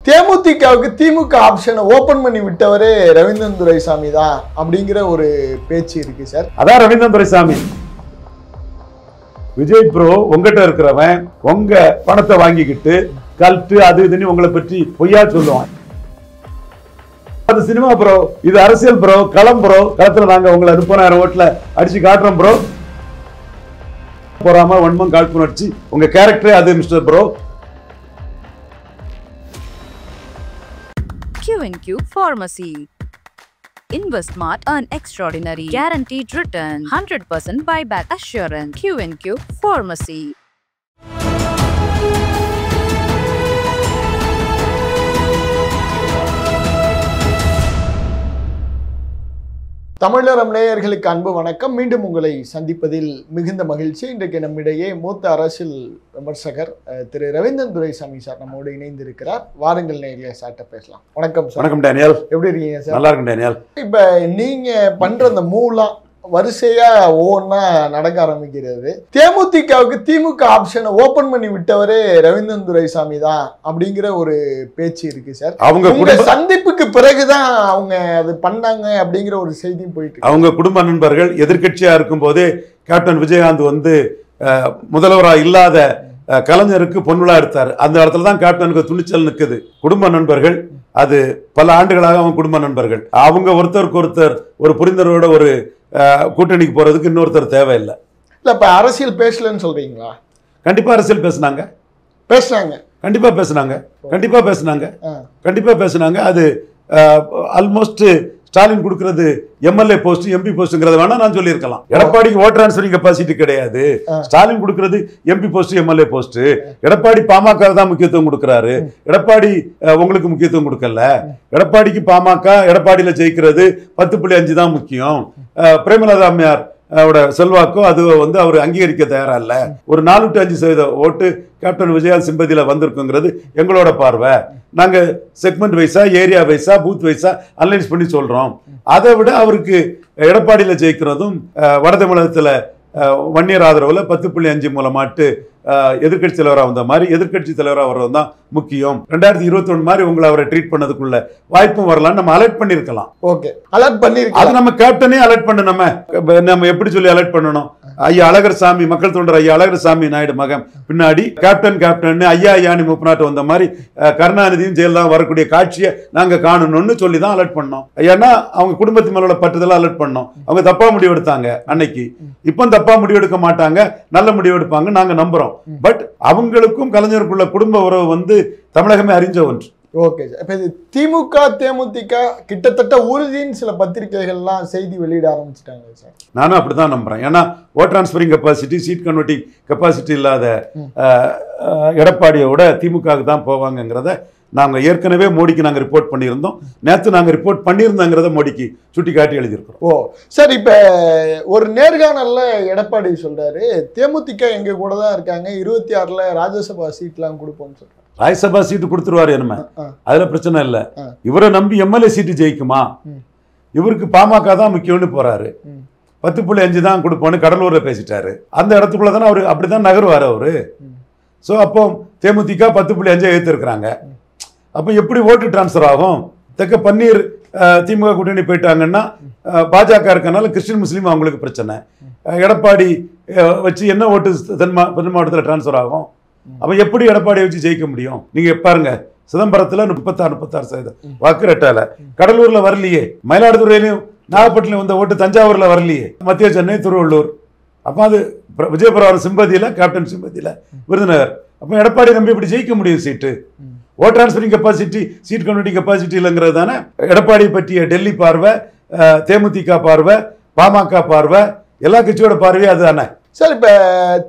தேமுதிகவுக்கு திமுக ஆப்ஷனை ஓபன் பண்ணி விட்டவரே ரவீந்திரன் துரைசாமி தான் அப்படிங்கிற ஒரு பேச்சு இருக்கு சார். அதான் ரவீந்திரன் துரைசாமி. விஜய் ப்ரோ உங்ககிட்ட இருக்கிறவன் உங்க பணத்தை வாங்கிக்கிட்டு கல்ட்டு அது இதுன்னு உங்களை பற்றி பொய்யா சொல்லுவான். அது சினிமா ப்ரோ, இது அரசியல் ப்ரோ, களம் ப்ரோ. களத்துல நாங்க உங்களை 30,000 ஓட்டுல அடிச்சு காட்டுறோம் ப்ரோ. போறாம வன்மம் காழ்ப்புணர்ச்சி உங்க கேரக்டரே அது mister bro. Q&Q Pharmacy. Invest smart, earn extraordinary, guaranteed return, 100% buyback assurance. Q&Q Pharmacy. Tamilaram நேயர்களுக்கு அன்பு வணக்கம். மீண்டும் உங்களை சந்திப்பதில் மிகுந்த மகிழ்ச்சி. இன்றைக்கு நம்மிடையே மூத்த அரசியல் விமர்சகர் திரு ரவீந்திரன் துரைசாமி சார் நம்மோடு இணைந்து இருக்கிறார். வாருங்கள் நேயர்களே, சார்ட்ட பேசலாம். வணக்கம் சார். வணக்கம் டேனியல். எப்படி இருக்கீங்க சார்? நல்லா இருக்கும் டேனியல். இப்ப நீங்க பண்ற அந்த மூவ்லாம் வரிசையா ஒவ்வொன்னா நடக்க ஆரம்பிக்கிறது. தேமுதிகவுக்கு திமுக ஆப்ஷனை ஓபன் பண்ணி விட்டவரே ரவீந்திரன் துரைசாமி தான் அப்படிங்கிற ஒரு பேச்சு இருக்கு சார். அவங்க சந்திப்புக்கு பிறகுதான் அவங்க அது பண்ணாங்க அப்படிங்கிற ஒரு செய்தியும் போயிட்டு. அவங்க குடும்ப நண்பர்கள் எதிர்கட்சியா இருக்கும் போதே கேப்டன் விஜயகாந்த் வந்து முதல்வராக இல்லாத கலைஞருக்கு பொன்விழா எடுத்தார். அந்த இடத்துல தான் கேப்டனுக்கு துணிச்சல் நிற்குது. குடும்ப நண்பர்கள், அது பல ஆண்டுகளாக அவங்க குடும்ப நண்பர்கள். அவங்க ஒருத்தருக்கு ஒருத்தர் ஒரு புரிந்துணர்வோட ஒரு கூட்டணிக்கு போறதுக்கு இன்னொருத்தர் தேவையில்லை. இல்ல இப்ப அரசியல் பேசலன்னு சொல்றீங்களா? கண்டிப்பா அரசியல் பேசினாங்க. கண்டிப்பா பேசினாங்க. அது ஆல்மோஸ்ட் ஸ்டாலின் கொடுக்கிறது எம்எல்ஏ போஸ்ட், எம்பி போஸ்ட்ங்கிறத வேணா நான் சொல்லியிருக்கலாம். எடப்பாடிக்கு ஓட் டிரான்ஸ்பரிங் கெப்பாசிட்டி கிடையாது. ஸ்டாலின் கொடுக்கிறது MP post, MLA post. Edappadi PMK தான் முக்கியத்துவம் கொடுக்கிறாரு. எடப்பாடி உங்களுக்கு முக்கியத்துவம் கொடுக்கல. எடப்பாடிக்கு பாமக எடப்பாடியில ஜெயிக்கிறது 10.5 தான் முக்கியம். பிரேமலதா அம்மையார் செல்வாக்கோ அது வந்து அவர் அங்கீகரிக்க தயாரா இல்ல. ஒரு 4-5% ஓட்டு கேப்டன் விஜயகாந்த் சிம்பதியில வந்திருக்குங்கிறது எங்களோட பார்வை. நாங்க செக்மெண்ட் வைஸா, ஏரியா வைஸா, பூத் வைஸா அனலைஸ் பண்ணி சொல்றோம். அதை விட அவருக்கு எடப்பாடியில ஜெயிக்கிறதும் வட தமிழகத்துல வன்னியர் ஆதரவுல 10.5 மூலமாட்டு எதிர்கட்சி தலைவராக வந்த மாதிரி எதிர்கட்சி தலைவராக வர்றது தான் முக்கியம். 2021 மாதிரி உங்களை அவரை ட்ரீட் பண்ணதுக்குள்ள வாய்ப்பும் வரலாம்னு நம்ம அலர்ட் பண்ணிருக்கலாம். ஓகே, அலர்ட் பண்ணிருக்கலாம். அது நம்ம கேப்டனே அலர்ட் பண்ண நம்ம எப்படி சொல்லி அலர்ட் பண்ணணும்? ஐயா அழகர் சாமி, மக்கள் தொண்டர் ஐயா அழகர் சாமி நாயுடு மகன் பின்னாடி கேப்டன் ஐயா யானி முப்பநாட்டு வந்த மாதிரி கருணாநிதியும் ஜெயலலிதா வரக்கூடிய காட்சியை நாங்க காணணும்னு சொல்லி தான் அலர்ட் பண்ணோம். ஏன்னா அவங்க குடும்பத்து மேலோட பட்டுதெல்லாம் அலர்ட் பண்ணோம். அவங்க தப்பா முடிவெடுத்தாங்க அன்னைக்கு. இப்போ தப்பா முடிவெடுக்க மாட்டாங்க, நல்ல முடிவெடுப்பாங்க நாங்க நம்புறோம். பட் அவங்களுக்கும் கலைஞருக்குள்ள குடும்ப உறவு வந்து தமிழகமே அறிஞ்ச ஒன்று. Okay sir. இப்போ இது திமுக தேமுதிக கிட்டத்தட்ட உறுதின்னு சில பத்திரிகைகள்லாம் செய்தி வெளியிட ஆரம்பிச்சிட்டாங்க சார். நானும் அப்படிதான் நம்புறேன். ஏன்னா vote transferring capacity, seat converting capacity இல்லாத எடப்பாடியோட திமுகவுக்கு தான் போவாங்கிறத நாங்கள் ஏற்கனவே மோடிக்கு நாங்கள் ரிப்போர்ட் பண்ணியிருந்தோம். நேற்று நாங்கள் ரிப்போர்ட் பண்ணியிருந்தோங்கிறத மோடிக்கு சுட்டி காட்டி எழுதியிருக்கிறோம். ஓ சார், இப்போ ஒரு நேர்காணல்ல எடப்பாடி சொல்றாரு தேமுதிக எங்க கூட தான் இருக்காங்க, 26ல ராஜ்யசபா சீட்லாம் கொடுப்போம்னு சொல்றாரு. ராஜ்யசபா சீட்டு கொடுத்துருவாரு என்ன, அதுல பிரச்சனை இல்லை. இவரை நம்பி எம்எல்ஏ சீட்டு ஜெயிக்குமா? இவருக்கு பாமக தான் முக்கியம்னு போறாரு. 10.5 தான் கொடுப்போன்னு கடலூர்ல பேசிட்டாரு. அந்த இடத்துக்குள்ள தானே அவரு அப்படிதான் நகருவாரு அவரு. ஸோ அப்போ தேமுதிக 10.5 ஏற்றிருக்கிறாங்க. அப்போ எப்படி ஓட்டு டிரான்ஸ்ஃபர் ஆகும்? தெக்க பன்னீர் திமுக கூட்டணி போயிட்டாங்கன்னா பாஜக இருக்கனால கிறிஸ்டின் முஸ்லீம் அவங்களுக்கு பிரச்சனை. எடப்பாடி வச்சு என்ன ஓட்டு தென் மாவட்டத்தில் டிரான்ஸ்ஃபர் ஆகும்? அப்போ எப்படி எடப்பாடியை வச்சு ஜெயிக்க முடியும்? நீங்க பாருங்க, சிதம்பரத்தில் 36% வாக்கு ரெட்டால, கடலூர்ல வரலையே, மயிலாடுதுறையிலையும் நாகப்பட்டினம் வந்த ஓட்டு தஞ்சாவூர்ல வரலையே, மத்திய சென்னை, திருவள்ளூர். அப்போ அது விஜயபுரம் சிம்பதியில, கேப்டன் சிம்பதியில, விருதுநகர். அப்போ எடப்பாடி நம்பி இப்படி ஜெயிக்க முடியும் seat? Vote transferring capacity, seat converting capacity இல்லைங்கிறது தானே எடப்பாடி பற்றிய டெல்லி பார்வை, தேமுதிக பார்வை, பாமக பார்வை, எல்லா கட்சியோட பார்வையும் அதுதானே சார். இப்ப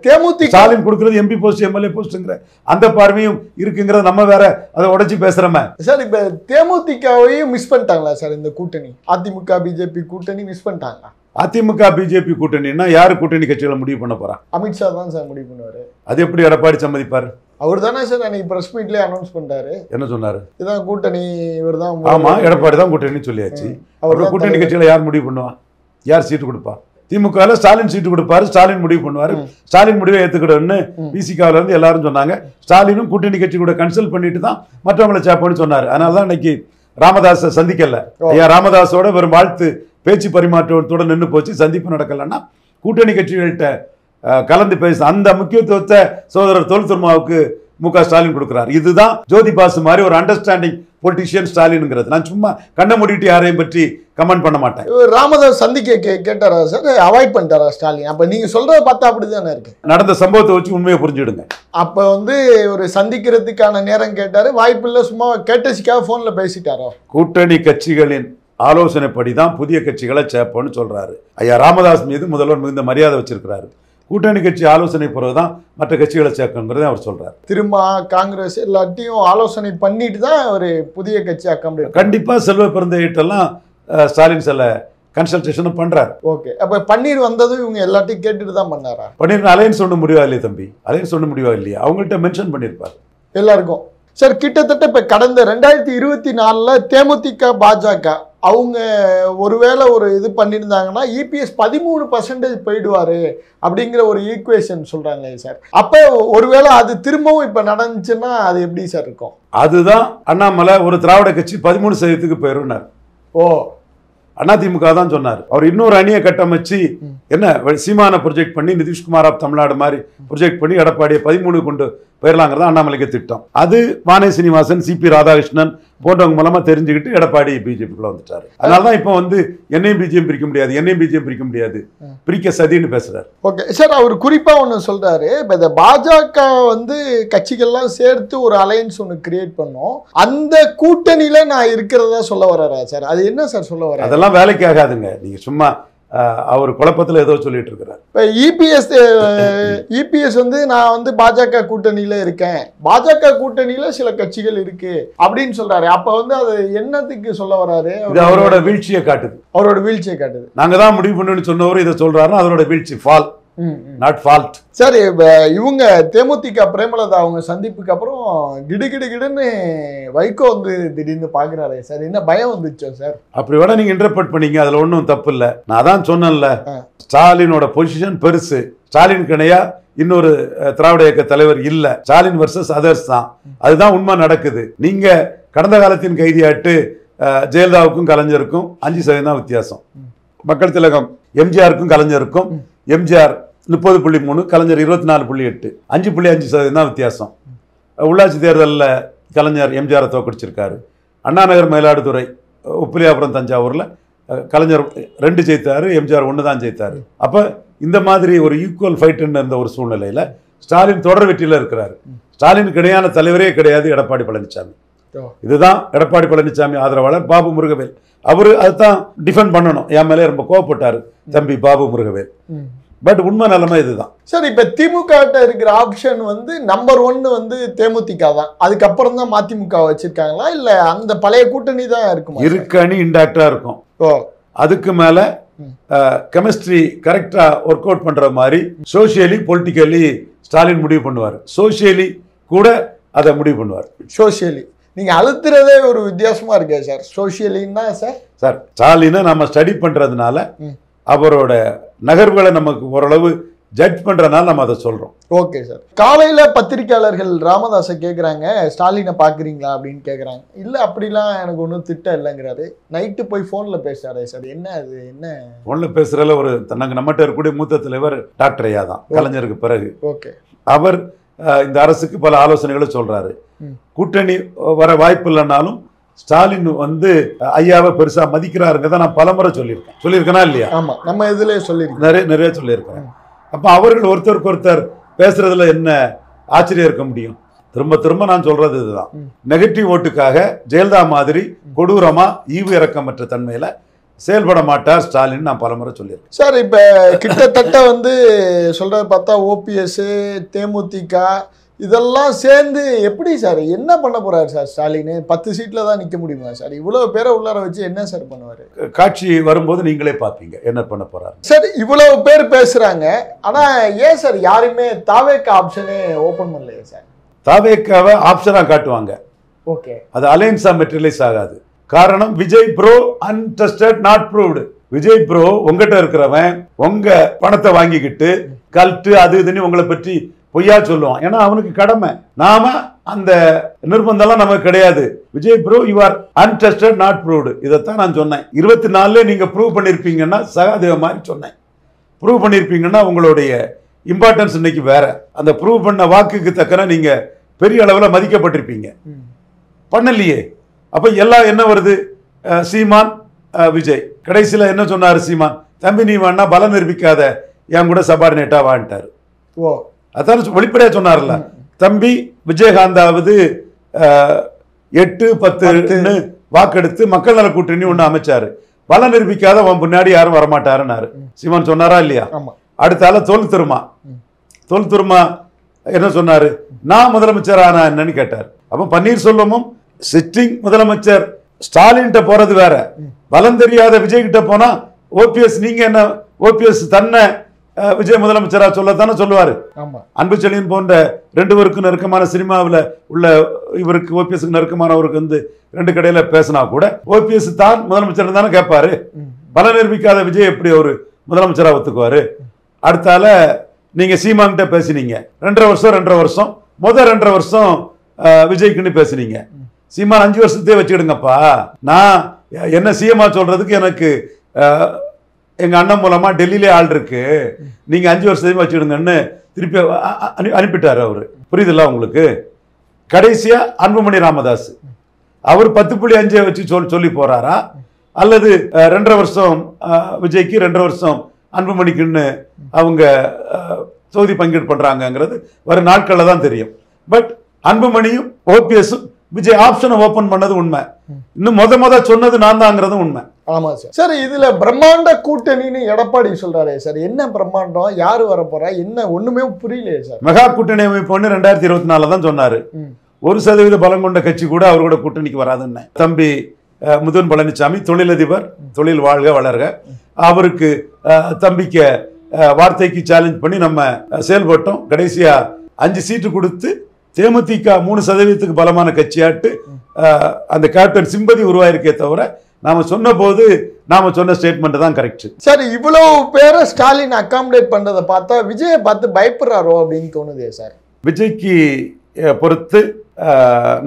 தேமுதிக ஸ்டாலின் கொடுக்கிறது எம்பி போஸ்ட், எம்எல்ஏ போஸ்ட்ங்கிற அந்த பார்வையும் இருக்குங்கிறத நம்ம வேற அதை உடைச்சு பேசுறோமே சார். இப்ப தேமுதிகவையும் மிஸ் பண்ணிட்டாங்களா சார் இந்த கூட்டணி? அதிமுக பிஜேபி கூட்டணி மிஸ் பண்ணிட்டாங்களா? அதிமுக பிஜேபி கூட்டணின்னா யாரு கூட்டணி கட்சிகளை முடிவு பண்ண போறா? அமித்ஷா தான் சார் முடிவு பண்ணுவாரு. அது எப்படி எடப்பாடி சம்மதிப்பாரு? அவர் தானே சார் அன்னைக்கு பிரஸ் மீட்லயே அனௌன்ஸ் பண்றாரு. என்ன சொன்னாரு? இதான் கூட்டணி, இவர் தான். ஆமா, எடப்பாடி தான் கூட்டணி சொல்லியாச்சு. அவர் கூட்டணி கட்சிகளை யார் முடிவு பண்ணுவா? யார் சீட்டு கொடுப்பா? திமுக ஸ்டாலின் சீட்டு கொடுப்பாரு, ஸ்டாலின் முடிவு பண்ணுவாரு, ஸ்டாலின் முடிவை ஏத்துக்கிடணும்னு விசிகாவில இருந்து எல்லாரும் சொன்னாங்க. ஸ்டாலினும் கூட்டணி கட்சி கூட கன்சல்ட் பண்ணிட்டு தான் மற்றவங்களை சேப்பன்னு சொன்னாரு. அதனாலதான் இன்னைக்கு ராமதாஸை சந்திக்கல. ஐயா ராமதாஸோட வெறும் வாழ்த்து பேச்சு பரிமாற்றத்தோட நின்று போச்சு. சந்திப்பு நடக்கலன்னா கூட்டணி கட்சிகள்கிட்ட கலந்து பேச அந்த முக்கியத்துவத்தை சகோதரர் தொல் திருமாவுக்கு மு.க. ஸ்டாலின் கொடுக்கிறார். இதுதான் ஜோதி பாசு மாதிரி ஒரு அண்டர்ஸ்டாண்டிங் பொலிட்டிஷியன் ஸ்டாலின்ங்கிறது. நான் சும்மா கண்ணை மூடிட்டு யாரையும் பற்றி கமெண்ட் பண்ண மாட்டேன். ராமதாஸ் சந்திக்க கேட்டாரா சார், அவாய்ட் பண்ணிட்டாரா ஸ்டாலின்? அப்ப நீங்க சொல்றத பார்த்தா அப்படிதானே இருக்கு. நடந்த சம்பவத்தை வச்சு உண்மையை புரிஞ்சுடுங்க. அப்ப ஒரு சந்திக்கிறதுக்கான நேரம் கேட்டாரு, வாய்ப்பு இல்லை, சும்மா கேட்டசிக்காக போன்ல பேசிட்டாரோ? கூட்டணி கட்சிகளின் ஆலோசனைப்படி தான் புதிய கட்சிகளை சேப்போன்னு சொல்றாரு. ஐயா ராமதாஸ் மீது முதல்வர் மிகுந்த மரியாதை வச்சிருக்கிறாரு. கூட்டணி கட்சி ஆலோசனை பிறகுதான் மற்ற கட்சிகளை சேர்க்கணுங்கிறத அவர் சொல்றாரு. திரும்ப காங்கிரஸ் எல்லாத்தையும் ஆலோசனை பண்ணிட்டு தான் ஒரு புதிய கட்சி அக்கம்படி. கண்டிப்பா செல்வ பிறந்தெல்லாம் ஸ்டாலின் சில கன்சல்டேஷன் பண்றாரு. ஓகே, அப்ப பன்னீர் வந்ததும் இவங்க எல்லாத்தையும் கேட்டுட்டு தான் பண்ணாரா? பன்னீர் அலையன்ஸ் ஒண்ணு முடிவா இல்லையா தம்பி? அலையன்ஸ் ஒண்ணு முடிவா இல்லையா? அவங்கள்ட்ட மென்ஷன் பண்ணிருப்பாரு எல்லாருக்கும். சார் கிட்டத்தட்ட இப்ப கடந்த 2024 தேமுதிக பாஜக அவங்க ஒருவேளை இது பண்ணியிருந்தாங்கன்னா இபிஎஸ் 13% போயிடுவாரு அப்படிங்கிற ஒரு ஈக்குவேஷன் சொல்றாங்க சார். அப்ப ஒருவேளை அது திரும்பவும் இப்ப நடந்துச்சுன்னா அது எப்படி சார் இருக்கும்? அதுதான் அண்ணாமலை ஒரு திராவிட கட்சி 13% போயிருந்தார். ஓ, அதிமுக தான் சொன்னார். அவர் இன்னொரு அணியை கட்டமைச்சு என்ன சீமான ப்ரொஜெக்ட் பண்ணி நிதிஷ்குமார் ஆஃப் தமிழ்நாடு மாதிரி ப்ரொஜெக்ட் பண்ணி எடப்பாடியை 13 கொண்டு போயிடலாங்கிறதா அண்ணாமலைக்கு திட்டம். அது வானே சீனிவாசன், சிபி ராதாகிருஷ்ணன் போன்றவங்க மூலமா தெரிஞ்சுக்கிட்டு எடப்பாடி பிஜேபிக்குள்ள வந்துட்டாரு. அதனாலதான் இப்ப என்னையும் பிஜேபி பிரிக்க முடியாது, என்னையும் பிஜேபி பிரிக்க முடியாது, பிரிக்க சதின்னு பேசுறாரு. ஓகே சார், அவர் குறிப்பா ஒண்ணு சொல்றாரு, இந்த பாஜக கட்சிகள்லாம் சேர்த்து ஒரு அலையன்ஸ் ஒன்று கிரியேட் பண்ணோம், அந்த கூட்டணியில நான் இருக்கிறதா சொல்ல வர்றாரா சார்? அது என்ன சார் சொல்ல வர்றாரு? அதெல்லாம் வேலைக்கு ஆகாதுங்க. நீங்க சும்மா அவர் குழப்பத்தில் ஏதோ சொல்லிட்டு இருக்கிறார். இப்போ இபிஎஸ் நான் பாஜக கூட்டணியில இருக்கேன், பாஜக கூட்டணியில சில கட்சிகள் இருக்கு அப்படின்னு சொல்றாரு. அப்ப அது என்னத்துக்கு சொல்ல வராரு? அவரோட வீழ்ச்சியை காட்டுது. அவரோட வீழ்ச்சியை காட்டுது. நாங்க தான் முடிவு பண்ணணும்னு சொன்னவரு இதை சொல்றாருன்னா அதோட வீழ்ச்சி, ஃபால் நாட் ஃபால்ட். சரி, இவங்க தேமுதிக பிரேமலதா அவங்க சந்திப்புக்கு அப்புறம் கிடுன்னு வைகோ திடீர்னு பாக்குறாரு சார். என்ன பயம் வந்துச்சோ சார்? அப்படி வேணா நீங்க இன்டர்பிரட் பண்ணீங்க, அதுல ஒன்றும் தப்பு இல்லை. நான் தான் சொன்னேன்ல, ஸ்டாலினோட பொசிஷன் பெருசு. ஸ்டாலின் கிடையா இன்னொரு திராவிட இயக்க தலைவர் இல்ல. ஸ்டாலின் வர்சஸ் அதர்ஸ் தான். அதுதான் உண்மை நடக்குது. நீங்க கடந்த காலத்தின் கைதியாட்டு ஜெயலலிதாவுக்கும் கலைஞருக்கும் 5% தான் வித்தியாசம். மக்கள் திலகம் எம்ஜிஆருக்கும் கலைஞருக்கும் எம்ஜிஆர் 30.3, கலைஞர் 24.8, 5.5% தான் வித்தியாசம். உள்ளாட்சி தேர்தலில் கலைஞர் எம்ஜிஆரை தோக்கடிச்சிருக்காரு. அண்ணா நகர் மயிலாடுதுறை, உப்பிலியாபுரம் தஞ்சாவூரில் கலைஞர் 2 ஜெயித்தாரு, எம்ஜிஆர் 1 தான் ஜெயித்தாரு. அப்போ இந்த மாதிரி ஒரு ஈக்குவல் ஃபைட்டுன்னு இருந்த ஒரு சூழ்நிலையில் ஸ்டாலின் தொடர் வெற்றியில் இருக்கிறாரு. ஸ்டாலினுக்கு இணையான தலைவரே கிடையாது எடப்பாடி பழனிசாமி. இதுதான் எடப்பாடி பழனிசாமி ஆதரவாளர் பாபு முருகவேல். அவரு அதுதான் டிஃபெண்ட் பண்ணணும். என் மேலே ரொம்ப கோவப்பட்டாரு தம்பி பாபு முருகவேல். பட் உண்மை நிலைமை இதுதான் சார். இப்ப திமுக இருக்கிற ஆப்ஷன் நம்பர் 1 தேமுதிக தான். அதுக்கப்புறம் தான் மதிமுக வச்சிருக்காங்களா, இல்ல அந்த பழைய கூட்டணி தான் இருக்குமா? இருக்கு, அணி இன்டாக்டா இருக்கும். அதுக்கு மேல கெமிஸ்ட்ரி கரெக்டா ஒர்க் அவுட் பண்ற மாதிரி சோசியலி பொலிட்டிக்கலி ஸ்டாலின் முடிவு பண்ணுவார். சோசியலி கூட அதை முடிவு பண்ணுவார். சோசியலி நீங்க அழுத்துறதே ஒரு வித்தியாசமா இருக்கே சார். சோசியலின்னா சார் ஸ்டாலினை நம்ம ஸ்டடி பண்றதுனால அவரோட நகர்வுகளை நமக்கு ஓரளவு ஜட்ஜ் பண்றதுனால நம்ம அதை சொல்றோம். Okay sir. காலையில பத்திரிகையாளர்கள் ராமதாஸை கேட்குறாங்க, ஸ்டாலினை பாக்குறீங்களா அப்படின்னு கேட்குறாங்க. இல்லை அப்படிலாம் எனக்கு ஒன்றும் திட்டம் இல்லைங்கிறாரு. நைட்டு போய் ஃபோனில் பேசுறாரு சார். என்ன அது? என்ன ஃபோனில் பேசுறதுல ஒரு நாங்கள் நம்மகிட்ட இருக்கக்கூடிய மூத்த தலைவர் டாக்டர் ஐயா தான், கலைஞருக்கு பிறகு. ஓகே, அவர் இந்த அரசுக்கு பல ஆலோசனைகளை சொல்றாரு. கூட்டணி வர வாய்ப்பு இல்லைன்னாலும் ஸ்டாலின் ஐயாவை பெருசா மதிக்கிறாருங்க நான் பலமுறை சொல்லியிருக்கேனா இல்லையா? ஆமா, நம்ம இதுல சொல்லியிருக்கோம், நிறைய சொல்லியிருக்கேன். அப்ப அவர்கள் ஒருத்தருக்கு ஒருத்தர் பேசுறதுல என்ன ஆச்சரியம் இருக்க முடியும்? திரும்ப திரும்ப நான் சொல்றது இதுதான். நெகட்டிவ் ஓட்டுக்காக ஜெயலலிதா மாதிரி கொடூரமா ஈவு இறக்கமற்ற தன்மையில செயல்பட மாட்டார் ஸ்டாலின் நான் பலமுறை சொல்லியிருக்கேன் சார். இப்ப கிட்டத்தட்ட சொல்றத பார்த்தா ஓபிஎஸ், தேமுதிக இதெல்லாம் சேர்ந்து எப்படி சார் என்ன பண்ண போறாரு சார்? ஸ்டாலின் 10 சீட்ல தான் நிக்க முடியுமா சார்? இவ்வளவு பேரை உள்ளார வச்சு என்ன சார் பண்ணுவாரு? காட்சி வரும்போது நீங்களே பாப்பீங்க என்ன பண்ண போறாரு சார். இவ்வளவு பேர் பேசுறாங்க, ஆனா ஏன் சார் யாருமே தாவேக ஆப்ஷனே ஓபன் பண்ணலையே சார்? தாவேக்காவை ஆப்ஷனா காட்டுவாங்க. ஓகே, அது அலைன்ஸா மெட்டீரியலைஸ் ஆகாது. காரணம் Vijay bro untested not proved. Vijay bro உங்ககிட்ட இருக்கிறவன் உங்க பணத்தை வாங்கிக்கிட்டு கல்ட்டு அது இதுன்னு உங்களை பற்றி பொய்யா சொல்லுவான். ஏன்னா அவனுக்கு கடமை. நாம அந்த நிர்பந்தம்லாம் நமக்கு கிடையாது. Vijay bro you are untested not proved. இதைத்தான் நான் சொன்னேன். 24 நீங்க ப்ரூவ் பண்ணிருப்பீங்கன்னா சகாதேவ மாதிரி சொன்னேன். ப்ரூவ் பண்ணிருப்பீங்கன்னா உங்களுடைய இம்பார்ட்டன்ஸ் இன்னைக்கு வேற. அந்த ப்ரூவ் பண்ண வாக்குக்கு தக்கன நீங்க பெரிய அளவில் மதிக்கப்பட்டிருப்பீங்க. பண்ணலையே. அப்ப எல்லாம் என்ன வருது? சீமான் விஜய். கடைசியில் என்ன சொன்னாரு சீமான்? தம்பி நீ வேணா பலம் நிரூபிக்காத, என் கூட சபார்டினேட்டா வான்ட்டாரு. அதான் வெளிப்படையா சொன்னார்ல. தம்பி விஜயகாந்தாவது 8-10 வாக்கெடுத்து மக்கள் நல கூட்டணி ஒண்ணு அமைச்சாரு. பலம் நிரூபிக்காத அவன் பின்னாடி யாரும் வரமாட்டாருன்னாரு. சீமான் சொன்னாரா இல்லையா? அடுத்தால தோல் திருமா என்ன சொன்னாரு? நான் முதலமைச்சர் ஆனா என்னன்னு கேட்டார். அப்ப பன்னீர்செல்வமும் சிட்டிங் முதலமைச்சர் ஸ்டாலின் போறது வேற. பலம் தெரியாத விஜய் கிட்ட போனா ஓபிஎஸ் நீங்க என்ன ஓபிஎஸ் தன்னை விஜய் முதலமைச்சரா சொல்லத்தானே சொல்லுவாரு. அன்பு செழியன் போன்ற 2 பேருக்கும் நெருக்கமான சினிமாவில் உள்ள இவருக்கு ஓபிஎஸ்க்கு நெருக்கமானவருக்கு வந்து 2 கடையில பேசினா கூட ஓபிஎஸ் தான் முதலமைச்சர் தானே கேட்பாரு. பல நிரூபிக்காத விஜய் எப்படி ஒரு முதலமைச்சரா ஒத்துக்குவாரு? அடுத்தால நீங்க சீமான்கிட்ட பேசினீங்க 2.5 வருஷம் முதல் 2.5 வருஷம் விஜய்க்குன்னு பேசுனீங்க. சீமான் 5 வருஷத்தையே வச்சுக்கிடுங்கப்பா, நான் என்ன சிஎம்ஆ சொல்றதுக்கு எனக்கு எங்க அண்ணன் மூலமா டெல்லியிலே ஆள் இருக்கு, நீங்க 5 வருஷத்தையும் வச்சுடுங்கன்னு திருப்பி அனுப்பிட்டாரு அவரு. புரியுதுல்ல உங்களுக்கு? கடைசியா அன்புமணி ராமதாஸ் அவர் 10.5 வச்சு சொல்லி போறாரா அல்லது 2.5 வருஷம் விஜய்க்கு 2.5 வருஷம் அன்புமணிக்குன்னு அவங்க தொகுதி பங்கீடு பண்றாங்கிறது வரும் நாட்கள்ல தான் தெரியும். பட் அன்புமணியும் ஓபிஎஸும் விஜய் ஆப்ஷனை ஓபன் பண்ணது உண்மை. இன்னும் முத சொன்னது நான் தாங்கிறது உண்மை. ஆமா சார். சார் இதுல பிரம்மாண்ட கூட்டணின்னு எடப்பாடி சொல்றாரு சார். என்ன பிரம்மாண்டம்? யாரு வர போறா? என்ன ஒண்ணுமே புரியலையே சார். மெகா கூட்டணி அமைப்பு 2024 தான் சொன்னாரு. 1% பலம் கொண்ட கட்சி கூட அவரோட கூட்டணிக்கு வராதுன்னு. தம்பி முதன் பழனிசாமி தொழிலதிபர், தொழில் வாழ்க வளர்க, அவருக்கு தம்பிக்க வார்த்தைக்கு சேலஞ்ச் பண்ணி நம்ம செயல்பட்டோம். கடைசியா 5 சீட்டு கொடுத்து தேமுதிக 3% பலமான கட்சியாட்டு அந்த கேப்டன் சிம்பதி உருவாயிருக்கே தவிர நாம சொன்ன போது நாம சொன்ன ஸ்டேட்மெண்ட் தான் கரெக்ட். சார் இவ்வளவு பேரை ஸ்டாலின் அகாமடேட் பண்றதை பார்த்தா விஜயை பார்த்து பயப்படுறாரோ அப்படின்னு தோணுதே சார். விஜய்க்கு பொறுத்து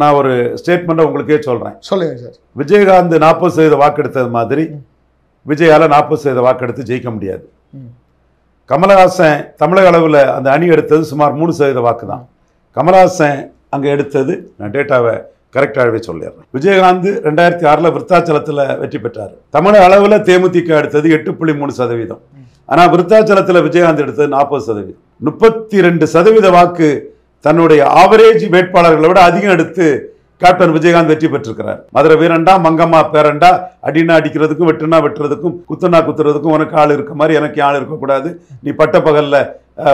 நான் ஒரு ஸ்டேட்மெண்ட் உங்களுக்கே சொல்றேன். சொல்லுங்க சார். விஜயகாந்த் 40% வாக்கெடுத்தது மாதிரி விஜயால 40% வாக்கெடுத்து ஜெயிக்க முடியாது. கமலஹாசன் தமிழக அளவில் அந்த அணி எடுத்தது சுமார் 3% வாக்கு தான். கமலஹாசன் அங்கே எடுத்தது, நான் டேட்டாவை கரெக்டாகவே சொல்லிடுறேன். விஜயகாந்த் 2006 விருத்தாச்சலத்தில் வெற்றி பெற்றார். தமிழக அளவில் தேமுதிக எடுத்தது 8.3%. ஆனால் விருத்தாச்சலத்தில் விஜயகாந்த் எடுத்தது 40%. 32% வாக்கு தன்னுடைய ஆவரேஜ் வேட்பாளர்களை விட அதிகம் எடுத்து கேப்டன் விஜயகாந்த் வெற்றி பெற்றிருக்கிறார். மதுரை வீரண்டா மங்கம்மா பேரண்டா, அடினா அடிக்கிறதுக்கும் வெட்டுனா வெட்டுறதுக்கும் குத்துனா குத்துறதுக்கும் உனக்கு ஆள் இருக்க மாதிரி எனக்கு ஆள் இருக்கக்கூடாது, நீ பட்ட பகல்ல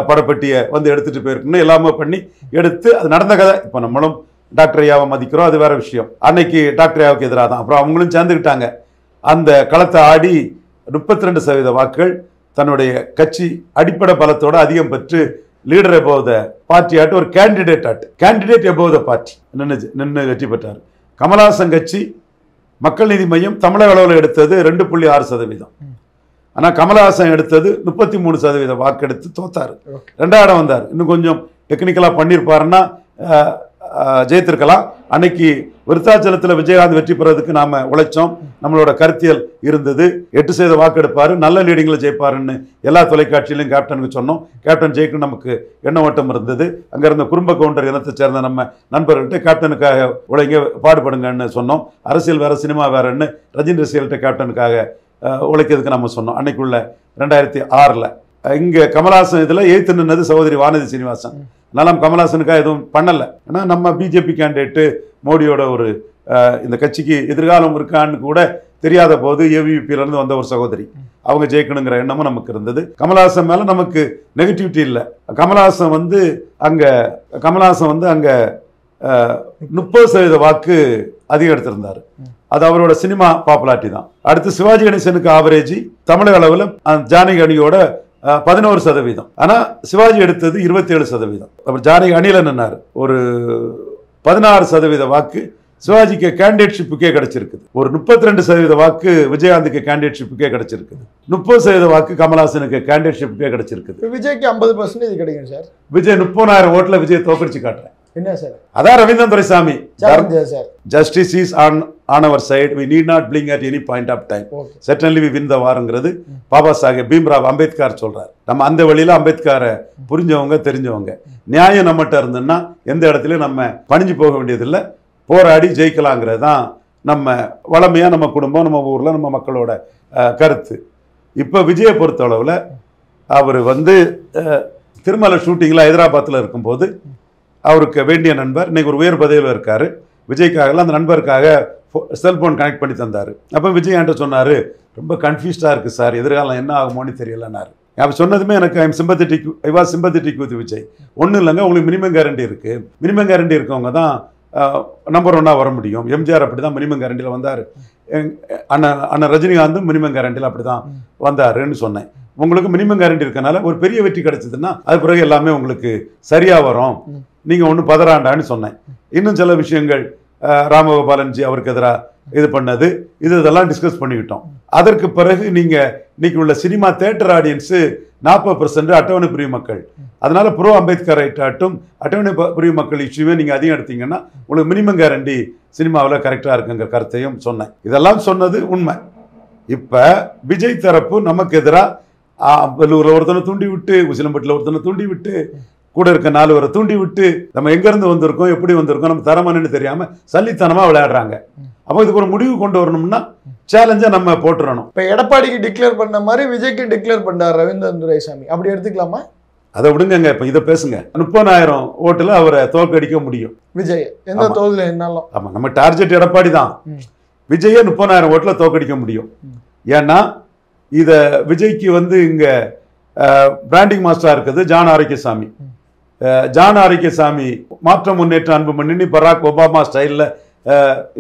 படப்பட்டியை வந்து எடுத்துட்டு போயிருக்கணும் எல்லாமே பண்ணி எடுத்து அது நடந்த கதை. இப்போ நம்மளும் டாக்டர் ஐயாவை மதிக்கிறோம், அது வேற விஷயம். அன்னைக்கு டாக்டர் ஐயாவுக்கு எதிராக தான். அப்புறம் அவங்களும் சேர்ந்துக்கிட்டாங்க. அந்த களத்தை ஆடி 32% வாக்குகள் தன்னுடைய கட்சி அடிப்படை பலத்தோட அதிகம் பெற்று லீடர் எபோவ் த பார்ட்டி ஆட்டு ஒரு கேண்டிடேட் எபோவ் த பார்ட்டி நின்று வெற்றி பெற்றார். கமலஹாசன் கட்சி மக்கள் நீதி மையம் தமிழக அளவில் எடுத்தது 2.6%. ஆனால் கமலஹாசன் எடுத்தது 33% வாக்கெடுத்து தோத்தார். 2ஆம் இடம் வந்தார். இன்னும் கொஞ்சம் டெக்னிக்கலாக பண்ணியிருப்பாருன்னா ஜெயித்திருக்கலாம். அன்னைக்கு விருத்தாச்சலத்தில் விஜயகாந்த் வெற்றி பெறதுக்கு நாம உழைச்சோம். நம்மளோட கருத்தியல் இருந்தது. 8% வாக்கெடுப்பாரு, நல்ல லீடிங்கில் ஜெயிப்பாருன்னு எல்லா தொலைக்காட்சியிலையும் கேப்டனுக்கு சொன்னோம். கேப்டன் ஜெயிக்கும் நமக்கு எண்ண ஓட்டம் இருந்தது. அங்கே இருந்த குடும்ப கவுண்டர் இனத்தை சேர்ந்த நம்ம நண்பர்கள்ட்ட கேப்டனுக்காக உழைங்க பாடுபடுங்கன்னு சொன்னோம். அரசியல் வேற சினிமா வேறன்னு ரஜினி ரசிகர்கள்ட்ட கேப்டனுக்காக உழைக்கிறதுக்கு நம்ம சொன்னோம். அன்னைக்குள்ள 2006 இங்கே கமலஹாசன் இதில் எய்த்து நின்னது சகோதரி வானதி சீனிவாசன். அதனால கமலஹாசனுக்காக எதுவும் பண்ணலை. ஏன்னா நம்ம பிஜேபி கேண்டிடேட்டு மோடியோட ஒரு இந்த கட்சிக்கு எதிர்காலம் இருக்கான்னு கூட தெரியாத போது ஏவிபியிலேருந்து வந்த ஒரு சகோதரி, அவங்க ஜெயிக்கணுங்கிற எண்ணமும் நமக்கு இருந்தது. கமலஹாசன் மேலே நமக்கு நெகட்டிவிட்டி இல்லை. கமலஹாசன் வந்து அங்கே 30% வாக்கு அதிகம் எடுத்திருந்தார். அது அவரோட சினிமா பாப்புலாரிட்டி தான். அடுத்து சிவாஜி கணேசனுக்கு ஆவரேஜ் தமிழக அளவில் ஜானகி அணியோட 11%. ஆனா சிவாஜி எடுத்தது 27%. அப்புறம் ஜானகி அணியில நின்னார். ஒரு 16% வாக்கு சிவாஜிக்கு கேண்டிடேட்ஷிப்புக்கே கிடைச்சிருக்குது. ஒரு 32% வாக்கு விஜயகாந்துக்கு கேண்டிடேட்ஷிப்புக்கே கிடைச்சிருக்குது. 30% வாக்கு கமல்ஹாசனுக்கு கேண்டிடேட்ஷிப்புக்கே கிடைச்சிருக்குது. விஜய்க்கு 50% கிடைக்கும் சார். விஜய் 30,000 ஓட்டுல விஜய் தோக்கடிச்சு காட்டுறேன். என்ன சார்? அதான் Ravindran Duraisamy. Sir justice is on our side, we need not blink at any point of time, certainly we win the warங்கிறது பாபா சாஹேப் பீம்ராவ் அம்பேத்கர் சொல்றாரு. நம்ம அந்த வழியில அம்பேத்கரை புரிஞ்சவங்க தெரிஞ்சவங்க. நியாயம் நம்மகிட்ட இருந்ததுன்னா எந்த இடத்துலயும் நம்ம பணிஞ்சு போக வேண்டியதில்லை, போராடி ஜெயிக்கலாங்கிறது தான் நம்ம வளமையா நம்ம குடும்பம், நம்ம ஊர்ல நம்ம மக்களோட கருத்து. இப்போ விஜயை பொறுத்த அளவுல அவர் திருமலை ஷூட்டிங்ல ஹைதராபாத்தில் இருக்கும்போது அவருக்கு வேண்டிய நண்பர் இன்னைக்கு ஒரு உயர் பதவியில் இருக்காரு. விஜய்க்காக அந்த நண்பருக்காக செல்போன் கனெக்ட் பண்ணி தந்தார். அப்போ விஜய் என்கிட்ட சொன்னார், ரொம்ப கன்ஃபியூஸ்டாக இருக்குது சார், எதிர்காலம் என்ன ஆகுமோன்னு தெரியலன்னாரு. அப்போ சொன்னதுமே எனக்கு I was sympathetic with Vijay. ஒன்றும் இல்லைங்க, உங்களுக்கு மினிமம் கேரண்டி இருக்குது. மினிமம் கேரண்டி இருக்கவங்க தான் நம்பர் 1 வர முடியும். எம்ஜிஆர் அப்படி தான் மினிமம் கேரண்டியில் வந்தார். அண்ணன் ரஜினிகாந்தும் மினிமம் கேரண்டியில் அப்படி தான் வந்தாருன்னு சொன்னேன். உங்களுக்கு மினிமம் கேரண்டி இருக்கனால ஒரு பெரிய வெற்றி கிடைச்சதுன்னா அது பிறகு எல்லாமே உங்களுக்கு சரியாக வரும், நீங்கள் ஒன்றும் பதறாண்டான்னு சொன்னேன். இன்னும் சில விஷயங்கள் ராமகோபாலன்ஜி அவருக்கு எதிராக இது பண்ணது இதெல்லாம் டிஸ்கஸ் பண்ணிக்கிட்டோம். அதற்கு பிறகு நீங்கள் இன்னைக்கு உள்ள சினிமா தேட்டர் ஆடியன்ஸு 40% அட்டவணை பிரிவு மக்கள். அதனால ப்ரோ அம்பேத்கர் ரைட்டாட்டும் அட்டவணை பிரிவு மக்கள் இஷ்யூவே நீங்கள் அதிகம் எடுத்தீங்கன்னா உங்களுக்கு மினிமம் கேரண்டி சினிமாவில் கரெக்டாக இருக்குங்கிற கருத்தையும் சொன்னேன். இதெல்லாம் சொன்னது உண்மை. இப்போ விஜய் தரப்பு நமக்கு எதிராக வெள்ளூரில் ஒருத்தனை தூண்டி விட்டு, உசிலம்பட்டில் ஒருத்தனை தூண்டி விட்டு, கூட இருக்க 4 பேரை தூண்டி விட்டு, நம்ம எங்கேருந்து வந்திருக்கோம் எப்படி வந்திருக்கோம் நம்ம தரமானு தெரியாமல் சல்லித்தனமாக விளையாடுறாங்க. அப்போ இதுக்கு ஒரு முடிவு கொண்டு வரணும்னா சேலஞ்சை நம்ம போட்டுறணும். இப்போ எடப்பாடிக்கு டிக்ளேர் பண்ண மாதிரி விஜய்க்கு டிக்ளேர் பண்ணார் ரவீந்திரன் துரைசாமி, அப்படி எடுத்துக்கலாமா? அதை விடுங்க, இப்போ இதை பேசுங்க. 30,000 ஓட்டுல அவரை தோற்கடிக்க முடியும் விஜய், எந்த தோல்ல என்னாலும். ஆமாம், நம்ம டார்கெட் எடப்பாடி தான். விஜயை 30,000 ஓட்டுல தோற்கடிக்க முடியும். ஏன்னா இதை விஜய்க்கு இங்கே பிராண்டிங் மாஸ்டராக இருக்குது ஜான் ஆரோக்கியசாமி. ஜான் ஆரோக்கியசாமி மாற்ற முன்னேற்ற அன்புமணி பராக் ஒபாமா ஸ்டைலில்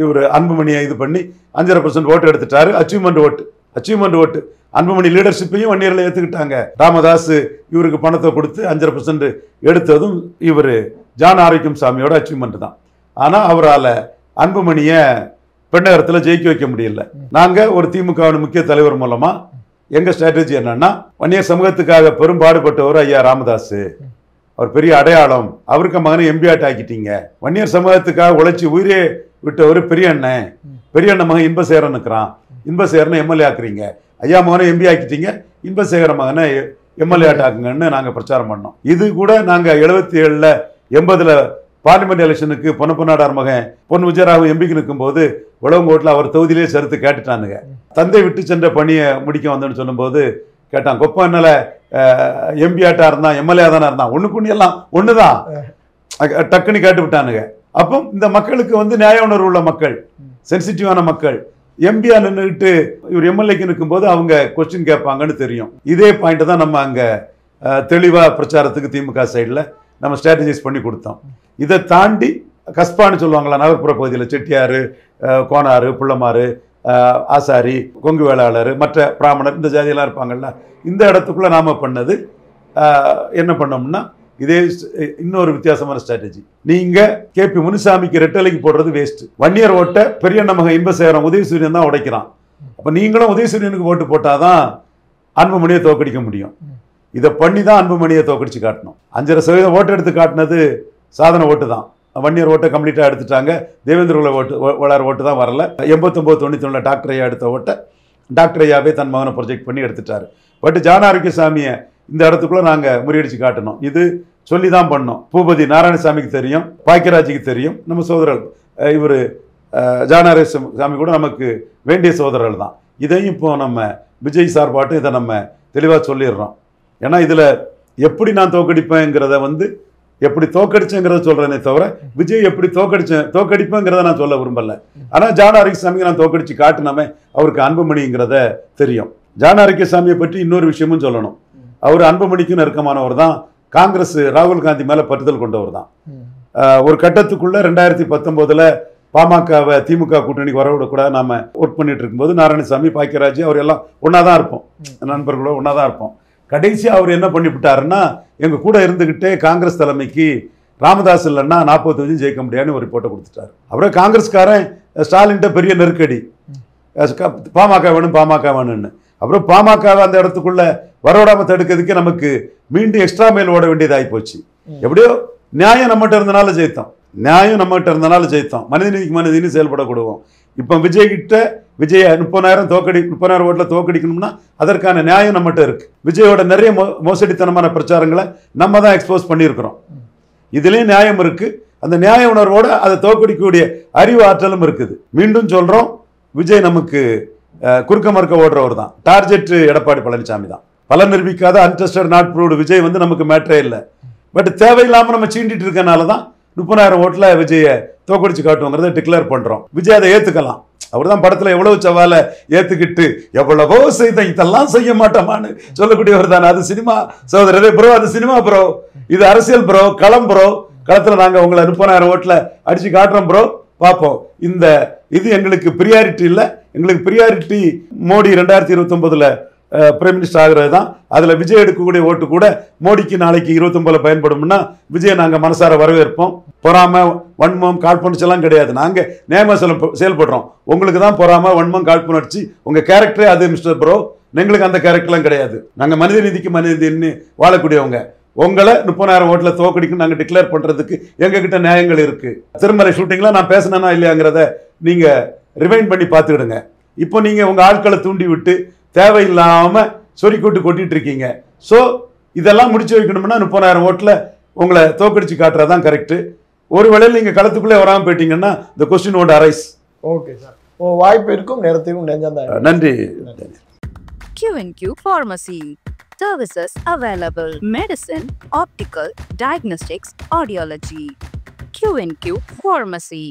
இவர் அன்புமணியை இது பண்ணி 5.5% ஓட்டு எடுத்துட்டாரு. அச்சீவ்மெண்ட் ஓட்டு அன்புமணி லீடர்ஷிப்பையும் வன்னியரில் ஏற்றுக்கிட்டாங்க. ராமதாஸ் இவருக்கு பணத்தை கொடுத்து 5.5% எடுத்ததும் இவர் ஜான் ஆரோக்கியம் சாமியோட அச்சீவ்மெண்ட் தான். ஆனால் அவரால் அன்புமணியை பெண்ணகரத்தில் ஜெயிக்க வைக்க முடியல. நாங்கள் ஒரு திமுகவின் முக்கிய தலைவர் மூலமாக எங்கள் ஸ்ட்ராட்டஜி என்னன்னா, வன்னியர் சமூகத்துக்காக பெரும்பாடுபட்டவர் ஐயா ராமதாஸ், அவர் பெரிய அடையாளம், அவருக்கு மகனை எம்பிஆட் ஆக்கிட்டீங்க. வன்னியர் சமூகத்துக்காக உழைச்சி உயிரே விட்டவர் பெரிய அண்ணன் மகன் இன்பசேகரன் இருக்கிறான், இன்பசேகரனை எம்எல்ஏ ஆக்குறீங்க. ஐயா மகனை எம்பி ஆக்கிட்டீங்க, இன்பசேகர மகனை எம்எல்ஏ ஆக்குங்கன்னு நாங்கள் பிரச்சாரம் பண்ணோம். இது கூட நாங்கள் 77ல் 80ல் பார்லிமெண்ட் எலெக்ஷனுக்கு பொன்னப்பநாடார் மகன் பொன் விஜயராவ் எம்பிக்கு நிற்கும்போது உழவங்கோட்டில் அவர் தொகுதியிலே செலுத்து கேட்டுட்டானுங்க. தந்தை விட்டு சென்ற பணியை முடிக்க வந்தேன்னு சொல்லும்போது கேட்டான், கொப்பனால எம்பி ஆட்டா இருந்தான் எம்எல்ஏ தானே இருந்தான், ஒண்ணுக்குண்ணி எல்லாம் ஒண்ணுதான், டக்குன்னு கேட்டு விட்டானுங்க. அப்போ இந்த மக்களுக்கு நியாய உணர்வு உள்ள மக்கள், சென்சிட்டிவான மக்கள், எம்பியா நின்றுக்கிட்டு இவர் எம்எல்ஏக்கு நிற்கும்போது அவங்க கொஸ்டின் கேட்பாங்கன்னு தெரியும். இதே பாயிண்ட் தான் நம்ம அங்கே தெளிவாக பிரச்சாரத்துக்கு திமுக சைடில் நம்ம ஸ்ட்ராட்டஜைஸ் பண்ணி கொடுத்தோம். இதை தாண்டி கஸ்பான்னு சொல்லுவாங்களா, நகர்ப்புற பகுதியில் செட்டியார், கோனார், புள்ளமாறு, ஆசாரி, கொங்கு வேளாளர், மற்ற பிராமணர், இந்த ஜாதியெல்லாம் இருப்பாங்கள்ல, இந்த இடத்துக்குள்ள நாம பண்ணது என்ன பண்ணோம்னா இதே இன்னொரு வித்தியாசமான ஸ்ட்ராட்டஜி. நீங்க கேபி முனுசாமிக்கு ரெட்டலைக்கு போடுறது வேஸ்ட். வன்னியர் ஓட்ட பெரிய நமக இன்பசேகரம் உதயசூரியன் தான் உடைக்கிறான். அப்ப நீங்களும் உதயசூரியனுக்கு ஓட்டு போட்டாதான் அன்புமணியை தோக்கடிக்க முடியும். இதை பண்ணி தான் அன்புமணியை தோக்கடிச்சு காட்டணும். 5.5% ஓட்டு எடுத்து காட்டினது சாதனை ஓட்டு தான். வன்னியர் ஓட்டை கம்ப்ளீட்டாக எடுத்துட்டாங்க. தேவேந்திர வளார் ஓட்டு தான் வரல. 89-91 டாக்டர் ஐயா எடுத்த ஓட்டை டாக்டர் ஐயாவே தன் மகனை ப்ரொஜெக்ட் பண்ணி எடுத்துட்டாரு. பட் ஜான் ஆரோக்கியசாமியை இந்த இடத்துக்குள்ள நாங்கள் முறியடிச்சு காட்டணும். இது சொல்லி தான் பண்ணோம். பூபதி நாராயணசாமிக்கு தெரியும், பாக்கியராஜுக்கு தெரியும், நம்ம சோதரர் இவர் ஜான் ஆரோக்கியசாமி கூட நமக்கு வேண்டிய சோதரர்கள் தான். இதையும் இப்போ நம்ம விஜய் சார்பாட்டும் இதை நம்ம தெளிவாக சொல்லிடுறோம். ஏன்னா இதில் எப்படி நான் தோக்கடிப்பேங்கிறத எப்படி தோக்கடிச்சேங்கிறத சொல்றேனே தவிர விஜய் எப்படி தோக்கடிப்பேங்கிறத நான் சொல்ல விரும்பல. ஆனால் ஜான் ஆரோக்கியசாமிக்கு நான் தோக்கடிச்சு காட்டினாமே அவருக்கு அன்புமணிங்கிறத தெரியும். ஜான் ஆரோக்கியசாமியை பற்றி இன்னொரு விஷயமும் சொல்லணும். அவர் அன்புமணிக்கும் நெருக்கமானவர் தான். காங்கிரஸ் ராகுல் காந்தி மேல பற்றுதல் கொண்டவர் தான். ஒரு கட்டத்துக்குள்ள 2019ல் பாமகவை திமுக கூட்டணிக்கு வரவிடக்கூடாது நாம ஒர்க் பண்ணிட்டு இருக்கும்போது நாராயணசாமி, பாக்கியராஜ் அவர் எல்லாம் ஒன்னாதான் இருப்போம், நண்பர்களோட ஒன்னாதான் இருப்போம். கடைசியாக அவர் என்ன பண்ணிவிட்டாருன்னா எங்கள் கூட இருந்துக்கிட்டே காங்கிரஸ் தலைமைக்கு ராமதாஸ் இல்லைன்னா 40 ஜெயிக்க முடியாதுன்னு ஒரு ரிப்போர்ட்டை கொடுத்துட்டாரு. அப்புறம் காங்கிரஸ்காரன் ஸ்டாலின்ட்ட பெரிய நெருக்கடி, பாமக வேணும்னு. அப்புறம் பாமகவை அந்த இடத்துக்குள்ள வரவிடாம தடுக்கிறதுக்கு நமக்கு மீண்டும் எக்ஸ்ட்ரா மைல் ஓட வேண்டியதாகி போச்சு. எப்படியோ நியாயம் நம்மகிட்ட இருந்தனால ஜெயித்தோம். மனிதநீதிக்கு செயல்படக்கூடுவோம். இப்போ விஜய் 30,000 ஓட்டில் தோக்கடிக்கணும்னா அதற்கான நியாயம் நம்மகிட்ட இருக்கு. விஜயோட நிறைய மோசடித்தனமான பிரச்சாரங்களை நம்ம தான் எக்ஸ்போஸ் பண்ணியிருக்கிறோம். இதுலேயும் நியாயம் இருக்கு. அந்த நியாய உணர்வோட அதை தோக்கடிக்கக்கூடிய அறிவு ஆற்றலும் இருக்குது. மீண்டும் சொல்றோம், விஜய் நமக்கு குறுக்க மறுக்க ஓடுறவர் தான். டார்கெட் எடப்பாடி பழனிசாமி தான். பலன் நிரூபிக்காத அன்டெஸ்டட் நாட் ப்ரூவ்டு விஜய் நமக்கு மேட்டரே இல்லை. பட் தேவையில்லாம நம்ம சீண்டிட்டு இருக்கனால தான் 30,000 ஓட்டில் விஜயை தோக்கடிச்சு காட்டுவோங்கிறத டிக்ளேர் பண்றோம். விஜய் அதை ஏத்துக்கலாம். அவர் தான் படத்துல எவ்வளவு சவாலை ஏத்துக்கிட்டு எவ்வளவோ செய்த இதெல்லாம் செய்ய மாட்டோமான்னு சொல்லக்கூடியவர் தானே. அது சினிமா சகோதரரே ப்ரோ, அது சினிமா ப்ரோ, இது அரசியல் ப்ரோ, களம் ப்ரோ. களத்துல நாங்க உங்களை 30,000 ஓட்டில் அடிச்சு காட்டுறோம் ப்ரோ, பார்ப்போம். இது எங்களுக்கு பிரியாரிட்டி இல்லை. எங்களுக்கு பிரியாரிட்டி மோடி 2029 பிரைம் மினிஸ்டர் ஆகிறது தான். அதுல விஜய் எடுக்கக்கூடிய ஓட்டு கூட மோடிக்கு நாளைக்கு 29 பயன்படும்னா விஜய் நாங்க மனசார வரவேற்போம். பொறாம வன்மம் காழ்ப்புணர்ச்சியெல்லாம் கிடையாது. நாங்க நேம செயல்படுறோம். உங்களுக்கு தான் பொறாம வன்மம் காழ்ப்புணர்ச்சி உங்க கேரக்டரே அது மிஸ்டர் ப்ரோ. எங்களுக்கு அந்த கேரக்டர்லாம் கிடையாது. நாங்க மனித நீதிக்கு வாழக்கூடியவங்க. உங்களை 30,000 ஓட்டில் தோக்கடிக்கும் நாங்கள் டிக்ளேர் பண்றதுக்கு எங்ககிட்ட நியாயங்கள் இருக்கு. திருமலை ஷூட்டிங்லாம் நான் பேசினேனா இல்லையாங்கிறத நீங்க ரிவைண்ட் பண்ணி பார்த்துக்கிடுங்க. இப்போ நீங்க உங்க ஆட்களை தூண்டி விட்டு தேவையில்லாம சொறிக்கூட்டு கொட்டிட்டு இருக்கீங்க. ஸோ இதெல்லாம் முடிச்சு வைக்கணும்னா 30,000 ஓட்டில் உங்களை தோக்கடிச்சு காட்டுறதான் கரெக்ட். ஒரு வேளையில் நீங்க களத்துக்குள்ளே வராமல் போயிட்டீங்கன்னா the question won't arise. Okay sir, வாய்ப்பு இருக்கும், நேரத்திற்கும் நெஞ்சந்தான். நன்றி. Q&Q Pharmacy. Services available: medicine, optical, diagnostics, audiology. Q&Q Pharmacy.